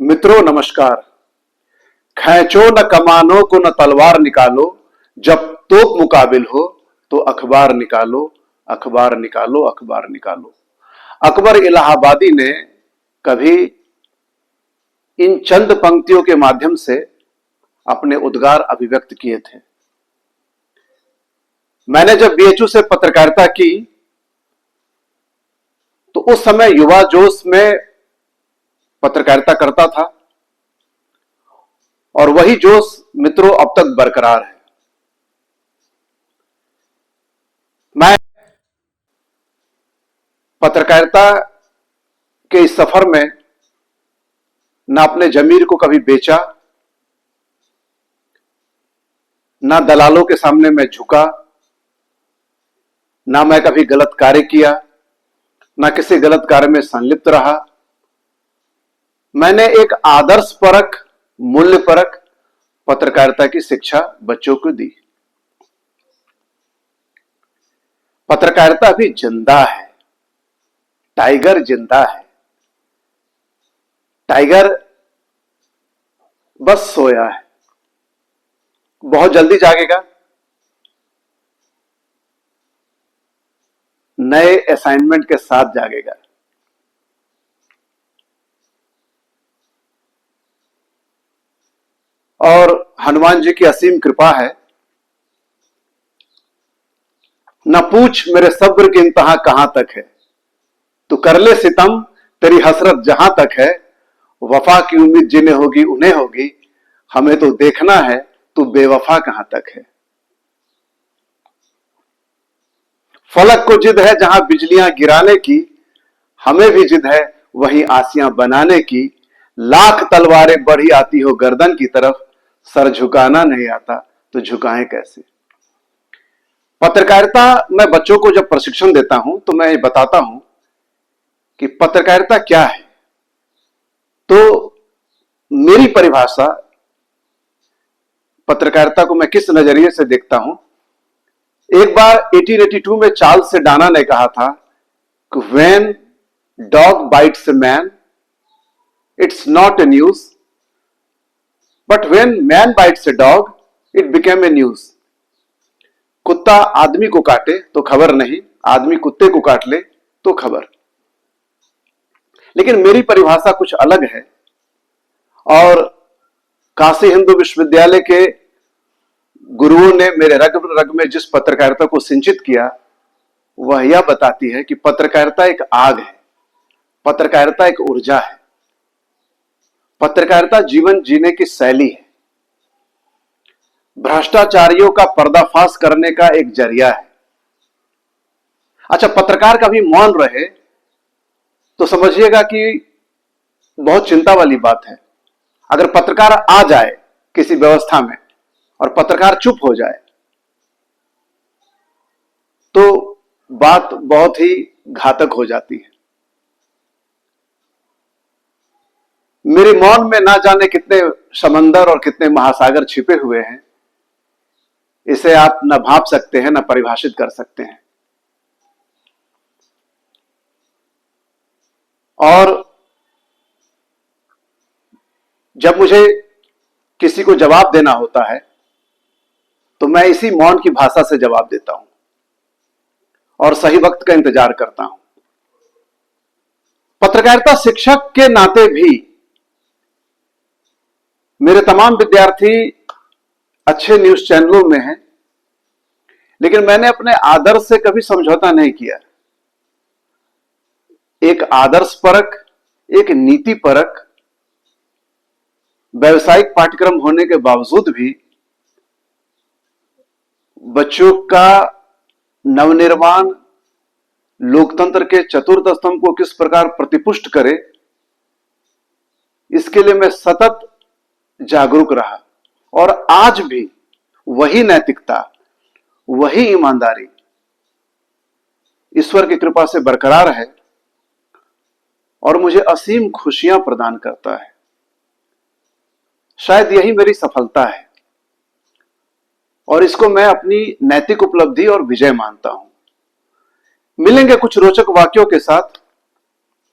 मित्रों नमस्कार। खैंचो न कमानों को न तलवार निकालो, जब तोप मुकाबिल हो तो अखबार निकालो, अखबार निकालो, अखबार निकालो। अकबर इलाहाबादी ने कभी इन चंद पंक्तियों के माध्यम से अपने उद्गार अभिव्यक्त किए थे। मैंने जब बीएचयू से पत्रकारिता की तो उस समय युवा जोश में पत्रकारिता करता था और वही जोश मित्रों अब तक बरकरार है। मैं पत्रकारिता के इस सफर में ना अपने जमीर को कभी बेचा, ना दलालों के सामने मैं झुका, ना मैं कभी गलत कार्य किया, ना किसी गलत कार्य में संलिप्त रहा। मैंने एक आदर्श परक, मूल्य परक पत्रकारिता की शिक्षा बच्चों को दी। पत्रकारिता भी जिंदा है, टाइगर जिंदा है। टाइगर बस सोया है, बहुत जल्दी जागेगा, नए असाइनमेंट के साथ जागेगा। और हनुमान जी की असीम कृपा है। न पूछ मेरे सब्र की इंतहा कहां तक है, तू कर ले सितम तेरी हसरत जहां तक है। वफा की उम्मीद जिन्हें होगी उन्हें होगी, हमें तो देखना है तू बेवफा कहां तक है। फलक को जिद है जहां बिजलियां गिराने की, हमें भी जिद है वहीं आसियां बनाने की। लाख तलवारें बढ़ी आती हो गर्दन की तरफ, सर झुकाना नहीं आता तो झुकाएं कैसे। पत्रकारिता मैं बच्चों को जब प्रशिक्षण देता हूं तो मैं ये बताता हूं कि पत्रकारिता क्या है। तो मेरी परिभाषा पत्रकारिता को मैं किस नजरिए से देखता हूं। एक बार 1882 में चार्ल्स डाना ने कहा था कि when dog bytes a man it's not a news, but when man bytes a dog it became a news. कुत्ता आदमी को काटे तो खबर नहीं, आदमी कुत्ते को काट ले तो खबर। लेकिन मेरी परिभाषा कुछ अलग है और काशी हिंदू विश्वविद्यालय के गुरुओं ने मेरे रग रग में जिस पत्रकारिता को सिंचित किया वह यह बताती है कि पत्रकारिता एक आग है, पत्रकारिता एक ऊर्जा है, पत्रकारिता जीवन जीने की शैली है, भ्रष्टाचारियों का पर्दाफाश करने का एक जरिया है। अच्छा, पत्रकार कभी मौन रहे तो समझिएगा कि बहुत चिंता वाली बात है। अगर पत्रकार आ जाए किसी व्यवस्था में और पत्रकार चुप हो जाए तो बात बहुत ही घातक हो जाती है। मेरे मौन में ना जाने कितने समंदर और कितने महासागर छिपे हुए हैं, इसे आप न भाप सकते हैं न परिभाषित कर सकते हैं। और जब मुझे किसी को जवाब देना होता है तो मैं इसी मौन की भाषा से जवाब देता हूं और सही वक्त का इंतजार करता हूं। पत्रकारिता शिक्षक के नाते भी मेरे तमाम विद्यार्थी अच्छे न्यूज चैनलों में हैं, लेकिन मैंने अपने आदर्श से कभी समझौता नहीं किया। एक आदर्श परक, एक नीति परक व्यावसायिक पाठ्यक्रम होने के बावजूद भी बच्चों का नवनिर्माण लोकतंत्र के चतुर्थ स्तंभ को किस प्रकार प्रतिपुष्ट करे, इसके लिए मैं सतत जागरूक रहा। और आज भी वही नैतिकता, वही ईमानदारी ईश्वर की कृपा से बरकरार है और मुझे असीम खुशियां प्रदान करता है। शायद यही मेरी सफलता है और इसको मैं अपनी नैतिक उपलब्धि और विजय मानता हूं। मिलेंगे कुछ रोचक वाक्यों के साथ।